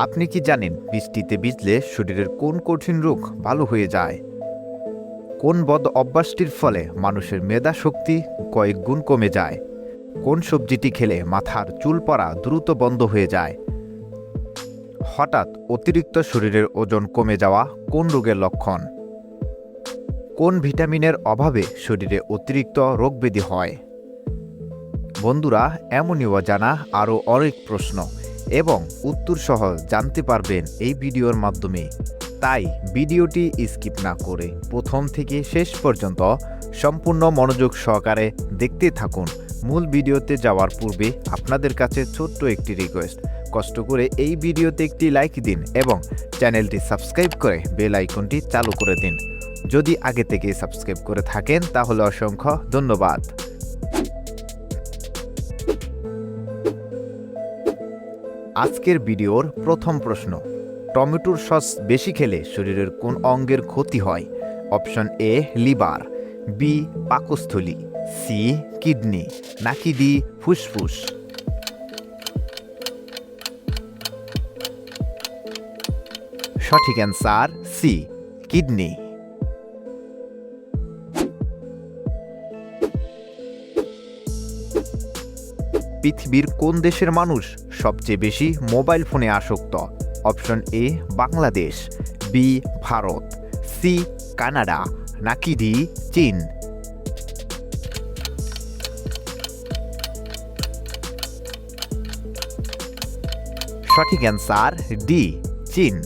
আপনি কি জানেন বৃষ্টিতে ভিজলে শরীরের কোন কঠিন রোগ ভালো হয়ে যায়? কোন বদ অভ্যাসটির ফলে মানুষের মেধা শক্তি কয়েক গুণ কমে যায়? কোন সবজিটি খেলে মাথার চুল পড়া দ্রুত বন্ধ হয়ে যায়? হঠাৎ অতিরিক্ত শরীরের ওজন কমে যাওয়া কোন রোগের লক্ষণ? কোন ভিটামিনের অভাবে শরীরে অতিরিক্ত রোগব্যাধি হয়? বন্ধুরা, এমনই অজানা আরও অনেক প্রশ্ন এবং উত্তর সহ জানতে পারবেন এই ভিডিওর মাধ্যমে। তাই ভিডিওটি স্কিপ না করে প্রথম থেকে শেষ পর্যন্ত সম্পূর্ণ মনোযোগ সহকারে দেখতে থাকুন। মূল ভিডিওতে যাওয়ার পূর্বে আপনাদের কাছে ছোট্ট একটি রিকোয়েস্ট, কষ্ট করে এই ভিডিওতে একটি লাইক দিন এবং চ্যানেলটি সাবস্ক্রাইব করে বেল আইকনটি চালু করে দিন। যদি আগে থেকে সাবস্ক্রাইব করে থাকেন তাহলে অসংখ্য ধন্যবাদ। আজকের ভিডিওর প্রথম প্রশ্ন, টমেটোর সস বেশি খেলে শরীরের কোন অঙ্গের ক্ষতি হয়? অপশন এ লিভার, বি পাকস্থলী, সি কিডনি, নাকি ডি ফুসফুস? সঠিক অ্যান্সার সি কিডনি। পৃথিবীর কোন দেশের মানুষ সবচেয়ে বেশি মোবাইল ফোনে আসক্ত? Option A Bangladesh, B Bharat, C Canada, নাকি ডি চীন? সঠিক অ্যান্সার ডি চীন।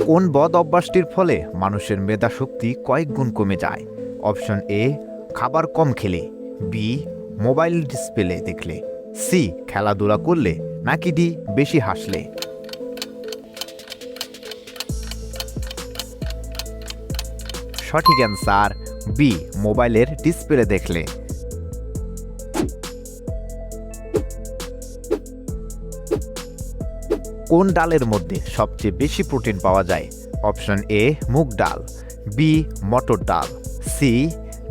কোন বদ অভ্যাসটির ফলে মানুষের মেধা শক্তি কয়েক গুণ কমে যায়? অপশন এ খাবার কম খেলে, বি মোবাইল ডিসপ্লে দেখলে, সি খেলাধুলা করলে, নাকি ডি বেশি হাসলে? সঠিক অ্যান্সার বি মোবাইলের ডিসপ্লে দেখলে। কোন ডালের মধ্যে সবচেয়ে বেশি প্রোটিন পাওয়া যায়? অপশন এ মুগ ডাল, বি মটর ডাল, সি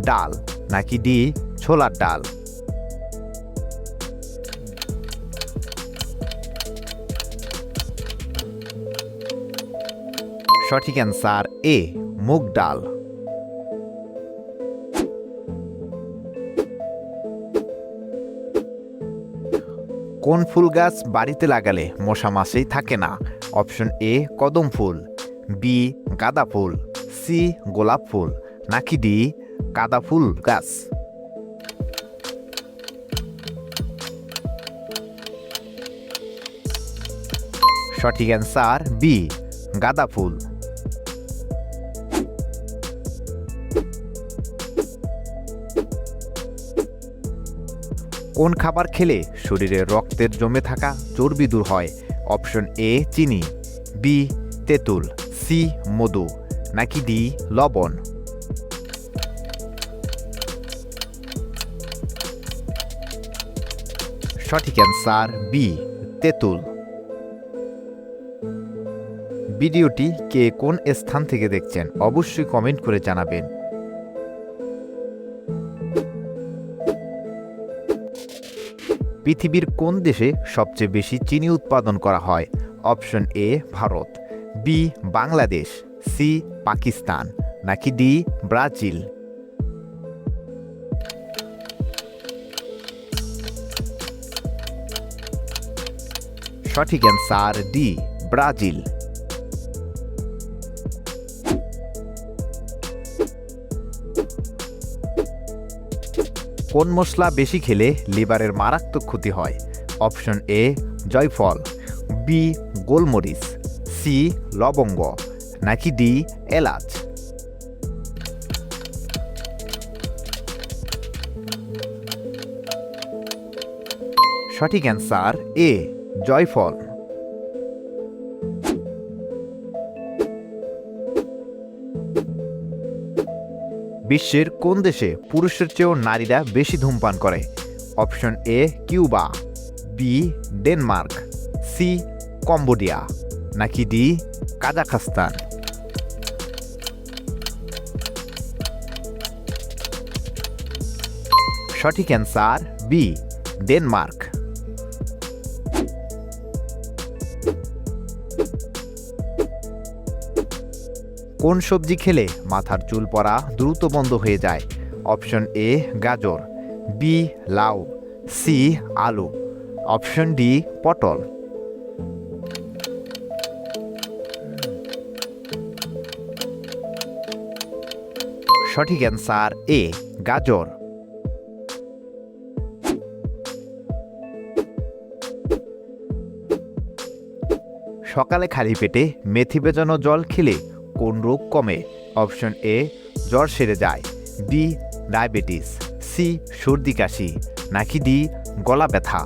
ডাল, নাকি ডি ছোলার ডাল? সঠিক অ্যান্সার এ মুগ ডাল। কোন ফুল গাছ বাড়িতে লাগালে মশা মাছিই থাকে না? অপশন এ কদম ফুল, বি গাঁদা ফুল, সি গোলাপ ফুল, নাকি ডি গাঁদা ফুল গাছ? সঠিক অ্যান্সার বি গাঁদা ফুল। কোন খাবার খেলে শরীরে রক্তের জমে থাকা চর্বি দূর হয়? অপশন এ চিনি, বি তেঁতুল, সি মধু, নাকি ডি লবণ? সঠিক অ্যান্সার বি তেঁতুল। ভিডিওটি কে কোন স্থান থেকে দেখছেন অবশ্যই কমেন্ট করে জানাবেন। পৃথিবীর কোন দেশে সবচেয়ে বেশি চিনি উৎপাদন করা হয়? Option A Bharat, B Bangladesh, C Pakistan, নাকি ডি ব্রাজিল? সঠিক অ্যান্সার ডি ব্রাজিল। কোন মশলা বেশি খেলে লিভারের মারাত্মক ক্ষতি হয়? অপশন এ জয়ফল, বি গোলমরিচ, সি লবঙ্গ, নাকি ডি এলাচ? সঠিক অ্যান্সার এ জয়ফল। বিশ্বের কোন দেশে পুরুষের চেয়েও নারীরা বেশি ধূমপান করে? Option A Cuba, B Denmark, C Cambodia, নাকি ডি কাজাখস্তান? সঠিক অ্যান্সার বি ডেনমার্ক। কোন সবজি খেলে মাথার চুল পড়া দ্রুত বন্ধ হয়ে যায়? অপশন এ গাজর, বি লাউ, সি আলু, অপশন ডি পটল। সঠিক অ্যান্সার এ গাজর। সকালে খালি পেটে মেথি ভেজানো জল খেলে কোন রোগ কমে? অপশন এ জ্বর সেরে যায়, বি ডায়াবেটিস, সি সর্দি কাশি, নাকি ডি গলা ব্যথা।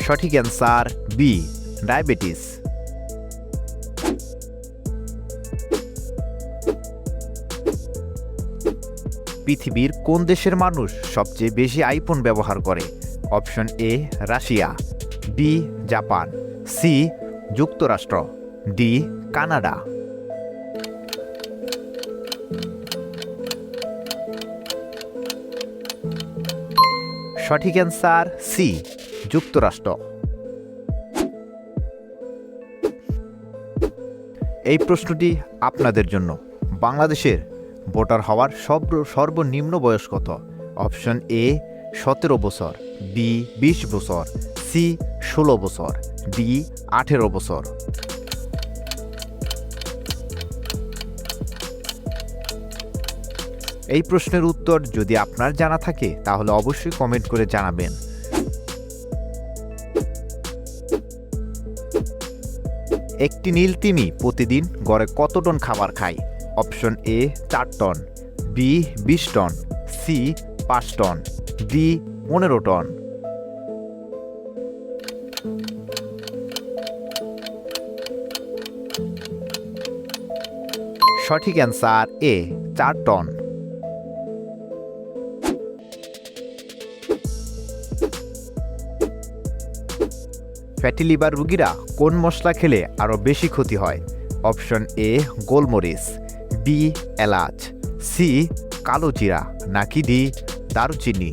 সঠিক অ্যান্সার বি ডায়াবেটিস। পৃথিবীর কোন দেশের মানুষ সবচেয়ে বেশি আইফোন ব্যবহার করে? Option A Russia, B Japan, C যুক্তরাষ্ট্র, ডি কানাডা। সঠিক অ্যান্সার সি যুক্তরাষ্ট্র। এই প্রশ্নটি আপনাদের জন্য। বাংলাদেশের ভোটার হওয়ার সর্বনিম্ন বয়স কত? অপশন এ 17 বছর, বি 20 বছর, সি 16 বছর, ডি 18 বছর। এই প্রশ্নের উত্তর যদি আপনার জানা থাকে তাহলে অবশ্যই কমেন্ট করে জানাবেন। একটি নীল তিমি প্রতিদিন গড়ে কত টন খাবার খায়? Option A 4 ton, B 20 ton, C 5 ton, D 15 ton. সঠিক answer A 4 ton. Fatty liver রোগীরা কোন মশলা খেলে আরও বেশি ক্ষতি হয়? অপশন এ গোলমরিচ, বি এলাচ, সি কালো জিরা, নাকি ডি দারুচিনি।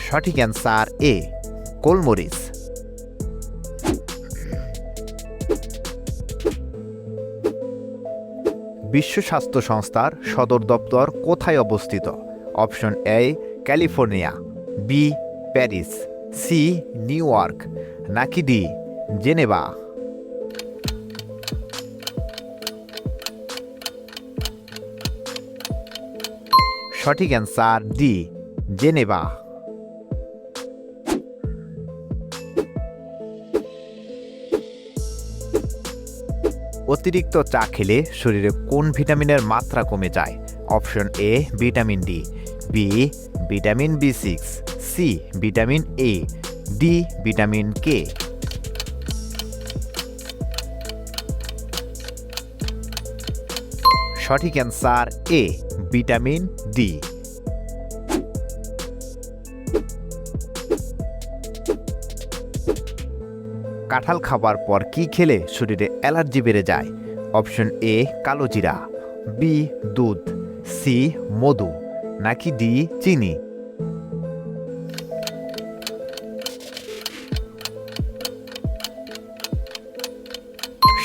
সঠিক অ্যান্সার এ গোলমরিচ। বিশ্ব স্বাস্থ্য সংস্থার সদর দপ্তর কোথায় অবস্থিত? Option A California, B Paris, C New York, নাকি ডি জেনেভা। সঠিক অ্যান্সার ডি জেনেভা। অতিরিক্ত চা খেলে শরীরে কোন ভিটামিনের মাত্রা কমে যায়? Option A vitamin D, B vitamin B6, C vitamin A, D vitamin K. সঠিক অ্যান্সার এ ভিটামিন ডি। কাঁঠাল খাবার পর কি খেলে শরীরে অ্যালার্জি বেড়ে যায়? অপশন এ কালো জিরা, বি দুধ, সি মধু, নাকি ডি চিনি।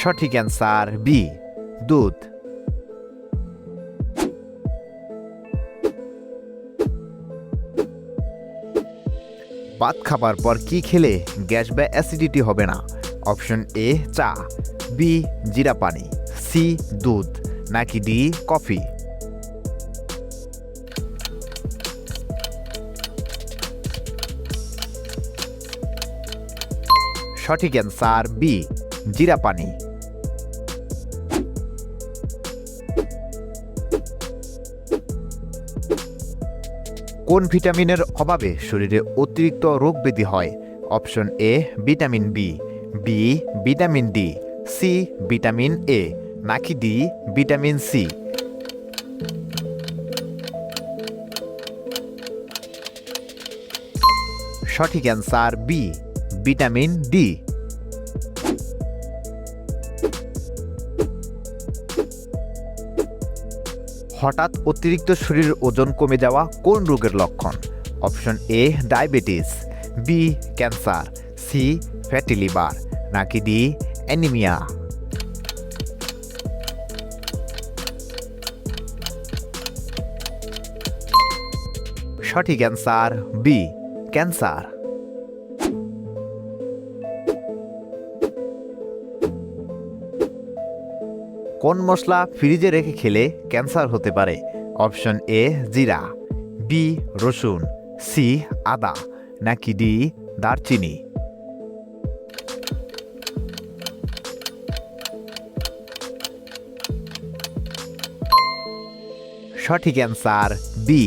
সঠিক অ্যান্সার বি দুধ। ভাত খাবার পর কি খেলে গ্যাস বা অ্যাসিডিটি হবে না? অপশন এ চা, বি জিরা পানি, সি দুধ, নাকি ডি কফি। সঠিক অ্যান্সার বি জিরা পানি। কোন ভিটামিনের অভাবে শরীরে অতিরিক্ত রোগ ব্যাধি হয়? Option A vitamin B, B vitamin D, C vitamin A, নাকি ডি ভিটামিন সি। সঠিক অ্যান্সার বি, ভিটামিন ডি। হঠাৎ অতিরিক্ত শরীরের ওজন কমে যাওয়া কোন রোগের লক্ষণ? Option A diabetes, B cancer, C fatty liver, নাকি ডি অ্যানিমিয়া। সঠিক অ্যান্সার বি ক্যান্সার। কোন মশলা ফ্রিজে রেখে খেলে ক্যান্সার হতে পারে? অপশন এ জিরা, বি রসুন, সি আদা, নাকি ডি দারচিনি। সঠিক অ্যান্সার বি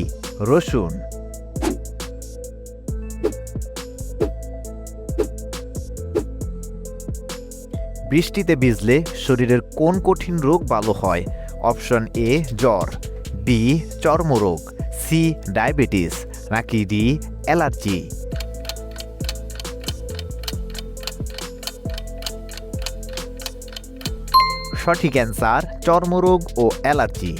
রসুন। বৃষ্টিতে ভিজলে শরীরের কোন কঠিন রোগ ভালো হয়? অপশন এ জ্বর, বি চর্মরোগ, সি ডায়াবেটিস, নাকি ডি অ্যালার্জি। সঠিক অ্যান্সার চর্মরোগ ও অ্যালার্জি।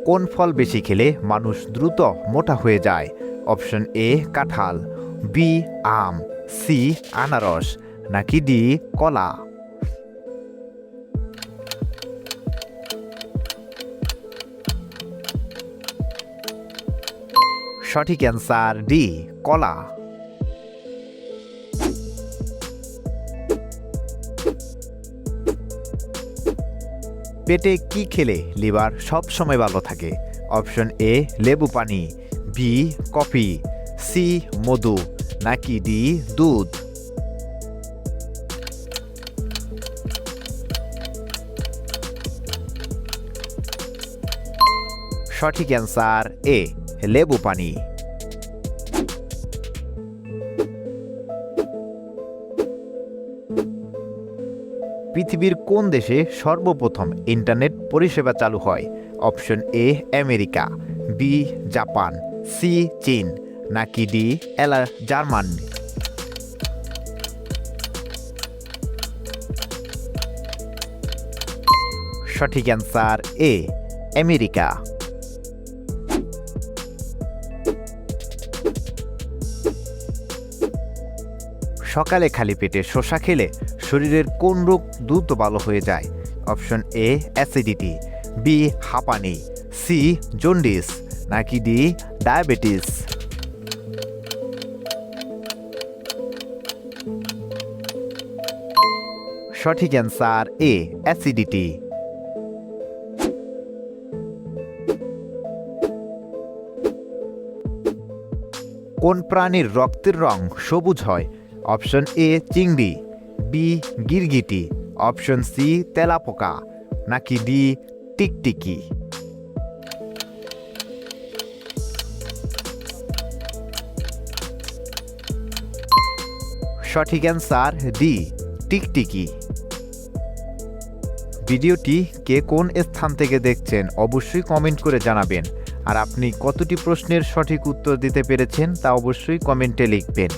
কোন ফল বেশি খেলে মানুষ দ্রুত মোটা হয়ে যায়? অপশন এ কাঁঠাল, বি আম, সি আনারস, নাকি ডি কলা। সঠিক অ্যান্সার ডি কলা। পেটে কি খেলে লিভার সব সময় ভালো থাকে? অপশন এ লেবু পানি, বি কফি, সি মধু, নাকি ডি দুধ। সঠিক অ্যান্সার এ লেবু পানি। পৃথিবীর কোন দেশে সর্বপ্রথম ইন্টারনেট পরিষেবা চালু হয়? Option A America, B Japan, C চীন, নাকি ডি জার্মানি। সঠিক অ্যান্সার এ আমেরিকা। সকালে খালি পেটে শসা খেলে শরীরের কোন রোগ দ্রুত ভালো হয়ে যায়? অপশন এ অ্যাসিডিটি, বি হাঁপানি, সি জন্ডিস, নাকি ডি ডায়াবেটিস। সঠিক অ্যান্সার এ অ্যাসিডিটি। কোন প্রাণীর রক্তের রং সবুজ হয়? অপশন এ চিংড়ি, বি গিরগিটি, অপশন সি তেলাপোকা, নাকি ডি টিকটিকি। সঠিক অ্যান্সার ডি টিকটিকি। ভিডিওটি কে কোন স্থান থেকে দেখছেন অবশ্যই কমেন্ট করে জানাবেন। আর আপনি কতটি প্রশ্নের সঠিক উত্তর দিতে পেরেছেন তা অবশ্যই কমেন্টে লিখবেন।